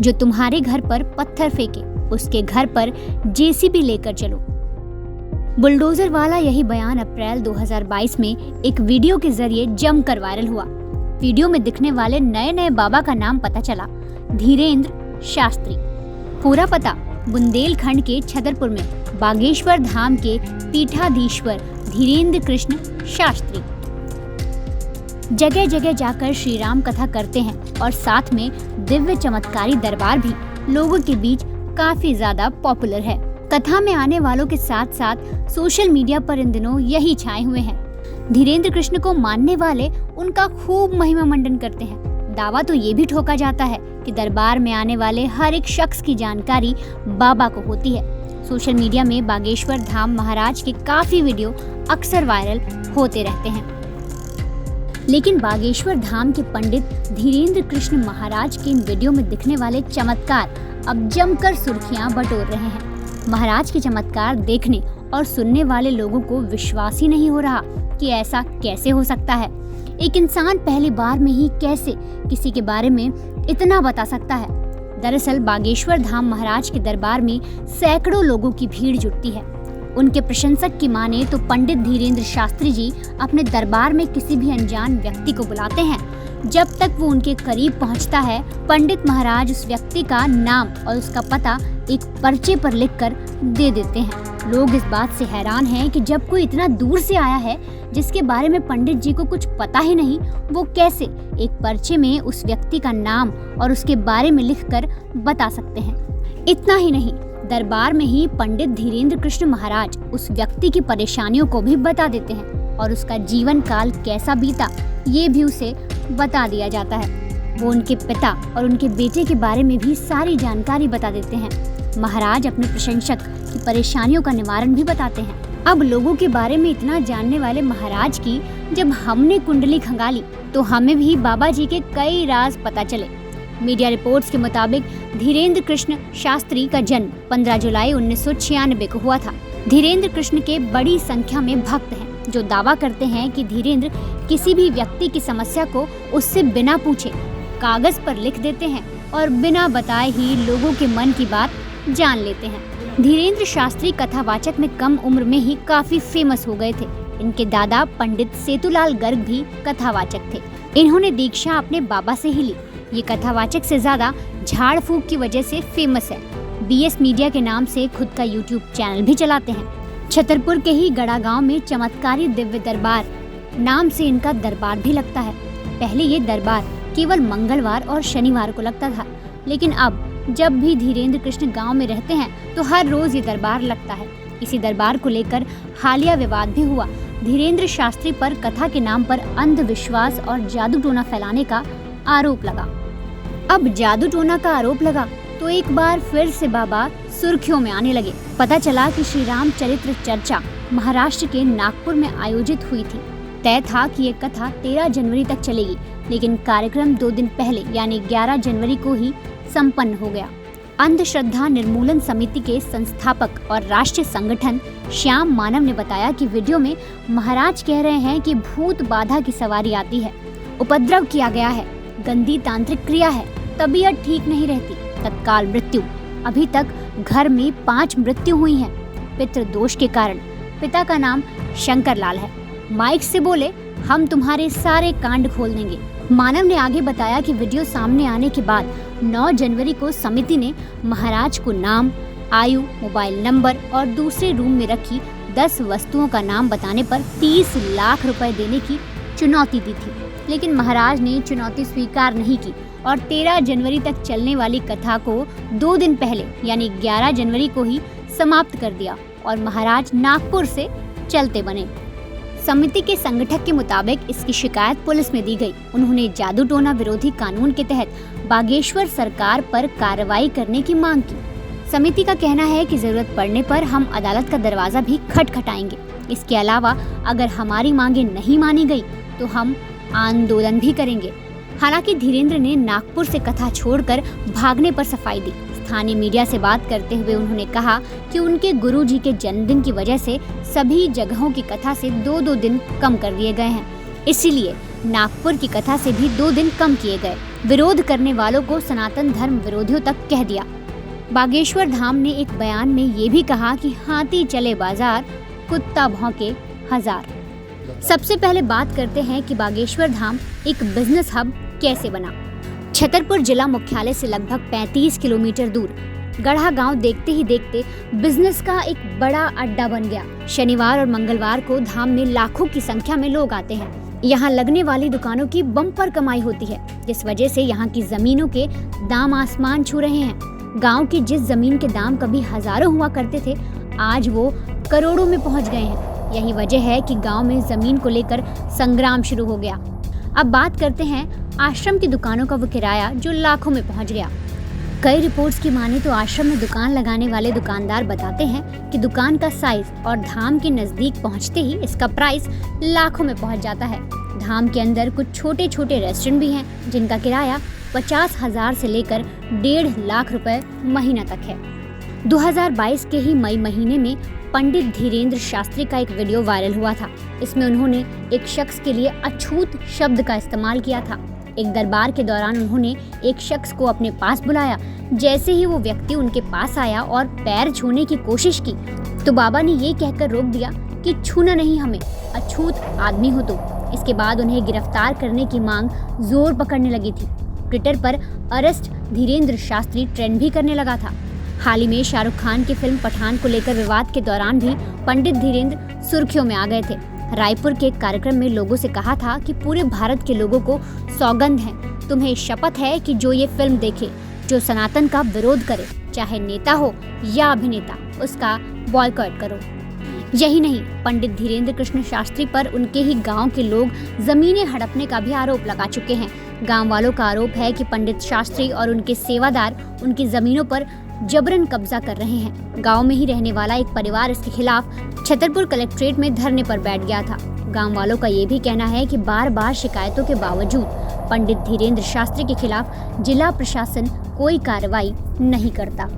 जो तुम्हारे घर पर पत्थर फेंके उसके घर पर जेसीबी लेकर चलो। बुलडोजर वाला यही बयान अप्रैल 2022 में एक वीडियो के जरिए जमकर वायरल हुआ। वीडियो में दिखने वाले नए बाबा का नाम पता चला, धीरेंद्र शास्त्री। पूरा पता बुंदेलखंड के छतरपुर में बागेश्वर धाम के पीठाधीश्वर धीरेंद्र कृष्ण शास्त्री जगह जगह जाकर श्री राम कथा करते हैं और साथ में दिव्य चमत्कारी दरबार भी लोगों के बीच काफी ज्यादा पॉपुलर है। कथा में आने वालों के साथ साथ सोशल मीडिया पर इन दिनों यही छाए हुए हैं। धीरेंद्र कृष्ण को मानने वाले उनका खूब महिमा मंडन करते हैं। दावा तो ये भी ठोका जाता है कि दरबार में आने वाले हर एक शख्स की जानकारी बाबा को होती है। सोशल मीडिया में बागेश्वर धाम महाराज के काफी वीडियो अक्सर वायरल होते रहते हैं, लेकिन बागेश्वर धाम के पंडित धीरेंद्र कृष्ण महाराज के इन वीडियो में दिखने वाले चमत्कार अब जमकर सुर्खियां बटोर रहे हैं। महाराज के चमत्कार देखने और सुनने वाले लोगों को विश्वास ही नहीं हो रहा कि ऐसा कैसे हो सकता है। एक इंसान पहली बार में ही कैसे किसी के बारे में इतना बता सकता है। दरअसल बागेश्वर धाम महाराज के दरबार में सैकड़ों लोगों की भीड़ जुटती है। उनके प्रशंसक की माने तो पंडित धीरेंद्र शास्त्री जी अपने दरबार में किसी भी अनजान व्यक्ति को बुलाते हैं। जब तक वो उनके करीब पहुंचता है, पंडित महाराज उस व्यक्ति का नाम और उसका पता एक पर्चे पर लिखकर दे देते हैं। लोग इस बात से हैरान हैं कि जब कोई इतना दूर से आया है जिसके बारे में पंडित जी को कुछ पता ही नहीं, वो कैसे एक पर्चे में उस व्यक्ति का नाम और उसके बारे में लिखकर बता सकते हैं। इतना ही नहीं, दरबार में ही पंडित धीरेंद्र कृष्ण महाराज उस व्यक्ति की परेशानियों को भी बता देते हैं और उसका जीवन काल कैसा बीता ये भी उसे बता दिया जाता है। वो उनके पिता और उनके बेटे के बारे में भी सारी जानकारी बता देते हैं। महाराज अपने प्रशंसक की परेशानियों का निवारण भी बताते हैं। अब लोगों के बारे में इतना जानने वाले महाराज की जब हमने कुंडली खंगाली तो हमें भी बाबा जी के कई राज पता चले। मीडिया रिपोर्ट्स के मुताबिक धीरेंद्र कृष्ण शास्त्री का जन्म 15 जुलाई 1996 को हुआ था। धीरेंद्र कृष्ण के बड़ी संख्या में भक्त हैं जो दावा करते हैं कि धीरेंद्र किसी भी व्यक्ति की समस्या को उससे बिना पूछे कागज पर लिख देते हैं और बिना बताए ही लोगों के मन की बात जान लेते हैं। धीरेंद्र शास्त्री कथावाचक में कम उम्र में ही काफी फेमस हो गए थे। इनके दादा पंडित सेतुलाल गर्ग भी कथावाचक थे। इन्होंने दीक्षा अपने बाबा से ही ली। ये कथावाचक से ज्यादा झाड़ फूक की वजह से फेमस है। BS मीडिया के नाम से खुद का YouTube चैनल भी चलाते हैं। छतरपुर के ही गड़ा गांव में चमत्कारी दिव्य दरबार नाम से इनका दरबार भी लगता है। पहले ये दरबार केवल मंगलवार और शनिवार को लगता था, लेकिन अब जब भी धीरेंद्र कृष्ण गांव में रहते हैं तो हर रोज ये दरबार लगता है। इसी दरबार को लेकर हालिया विवाद भी हुआ। धीरेंद्र शास्त्री पर कथा के नाम पर अंधविश्वास और जादू टोना फैलाने का आरोप लगा। अब जादू टोना का आरोप लगा तो एक बार फिर से बाबा सुर्खियों में आने लगे। पता चला कि श्री राम चरित्र चर्चा महाराष्ट्र के नागपुर में आयोजित हुई थी। तय था कि ये कथा 13 जनवरी तक चलेगी, लेकिन कार्यक्रम 2 दिन पहले यानी 11 जनवरी को ही संपन्न हो गया। अंधश्रद्धा निर्मूलन समिति के संस्थापक और राष्ट्रीय संगठन श्याम मानव ने बताया कि वीडियो में महाराज कह रहे हैं कि भूत बाधा की सवारी आती है, उपद्रव किया गया है, गंदी तांत्रिक क्रिया है, तबीयत ठीक नहीं रहती, तत्काल मृत्यु। अभी तक घर में 5 मृत्यु हुई हैं पितृदोष के कारण। पिता का नाम शंकर लाल है। माइक से बोले, हम तुम्हारे सारे कांड खोल देंगे। मानव ने आगे बताया कि वीडियो सामने आने के बाद 9 जनवरी को समिति ने महाराज को नाम, आयु, मोबाइल नंबर और दूसरे रूम में रखी 10 वस्तुओं का नाम बताने पर 30 लाख रुपए देने की चुनौती दी थी, लेकिन महाराज ने चुनौती स्वीकार नहीं की और 13 जनवरी तक चलने वाली कथा को 2 दिन पहले यानी 11 जनवरी को ही समाप्त कर दिया और महाराज नागपुर से चलते बने। समिति के संगठक के मुताबिक इसकी शिकायत पुलिस में दी गई। उन्होंने जादू टोना विरोधी कानून के तहत बागेश्वर सरकार पर कार्रवाई करने की मांग की। समिति का कहना है कि जरूरत पड़ने पर हम अदालत का दरवाजा भी खटखटाएंगे। इसके अलावा अगर हमारी मांगे नहीं मानी गई तो हम आंदोलन भी करेंगे। हालांकि धीरेंद्र ने नागपुर से कथा छोड़कर भागने पर सफाई दी। स्थानीय मीडिया से बात करते हुए उन्होंने कहा कि उनके गुरुजी के जन्मदिन की वजह से सभी जगहों की कथा से 2-2 दिन कम कर दिए गए हैं, इसीलिए नागपुर की कथा से भी 2 दिन कम किए गए। विरोध करने वालों को सनातन धर्म विरोधियों तक कह दिया। बागेश्वर धाम ने एक बयान में ये भी कहा कि हाथी चले बाजार, कुत्ता भौंके हजार। सबसे पहले बात करते हैं कि बागेश्वर धाम एक बिजनेस हब कैसे बना। छतरपुर जिला मुख्यालय से लगभग 35 किलोमीटर दूर गढ़ा गांव देखते ही देखते बिजनेस का एक बड़ा अड्डा बन गया। शनिवार और मंगलवार को धाम में लाखों की संख्या में लोग आते हैं। यहाँ लगने वाली दुकानों की बम्पर कमाई होती है, जिस वजह से यहाँ की जमीनों के दाम आसमान छू रहे हैं। गांव की जिस जमीन के दाम कभी हजारों हुआ करते थे, आज वो करोड़ों में पहुंच गए हैं। यही वजह है कि गांव में जमीन को लेकर संग्राम शुरू हो गया। अब बात करते हैं आश्रम की दुकानों का वो किराया जो लाखों में पहुंच गया। कई रिपोर्ट्स की माने तो आश्रम में दुकान लगाने वाले दुकानदार बताते हैं कि दुकान का साइज और धाम के नजदीक पहुंचते ही इसका प्राइस लाखों में पहुंच जाता है। धाम के अंदर कुछ छोटे छोटे रेस्टोरेंट भी हैं जिनका किराया 50,000 से लेकर 1.5 लाख रुपए महीना तक है। 2022 के ही मई महीने में पंडित धीरेन्द्र शास्त्री का एक वीडियो वायरल हुआ था। इसमें उन्होंने एक शख्स के लिए अछूत शब्द का इस्तेमाल किया था। एक दरबार के दौरान उन्होंने एक शख्स को अपने पास बुलाया। जैसे ही वो व्यक्ति उनके पास आया और पैर छूने की कोशिश की तो बाबा ने ये कहकर रोक दिया कि छूना नहीं हमें, अछूत आदमी हो तुम। इसके बाद उन्हें गिरफ्तार करने की मांग जोर पकड़ने लगी थी। ट्विटर पर अरेस्ट धीरेन्द्र शास्त्री ट्रेंड भी करने लगा था। हाल ही में शाहरुख खान की फिल्म पठान को लेकर विवाद के दौरान भी पंडित धीरेन्द्र सुर्खियों में आ गए थे। रायपुर के एक कार्यक्रम में लोगों से कहा था कि पूरे भारत के लोगों को सौगंध है, तुम्हें शपथ है कि जो ये फिल्म देखे, जो सनातन का विरोध करे, चाहे नेता हो या अभिनेता, उसका बॉयकॉट करो। यही नहीं, पंडित धीरेन्द्र कृष्ण शास्त्री पर उनके ही गांव के लोग जमीनें हड़पने का भी आरोप लगा चुके हैं। गांव वालों का आरोप है कि पंडित शास्त्री और उनके सेवादार उनकी जमीनों पर जबरन कब्जा कर रहे हैं। गांव में ही रहने वाला एक परिवार इसके खिलाफ छतरपुर कलेक्ट्रेट में धरने पर बैठ गया था। गांव वालों का ये भी कहना है कि बार बार शिकायतों के बावजूद पंडित धीरेन्द्र शास्त्री के खिलाफ जिला प्रशासन कोई कार्रवाई नहीं करता।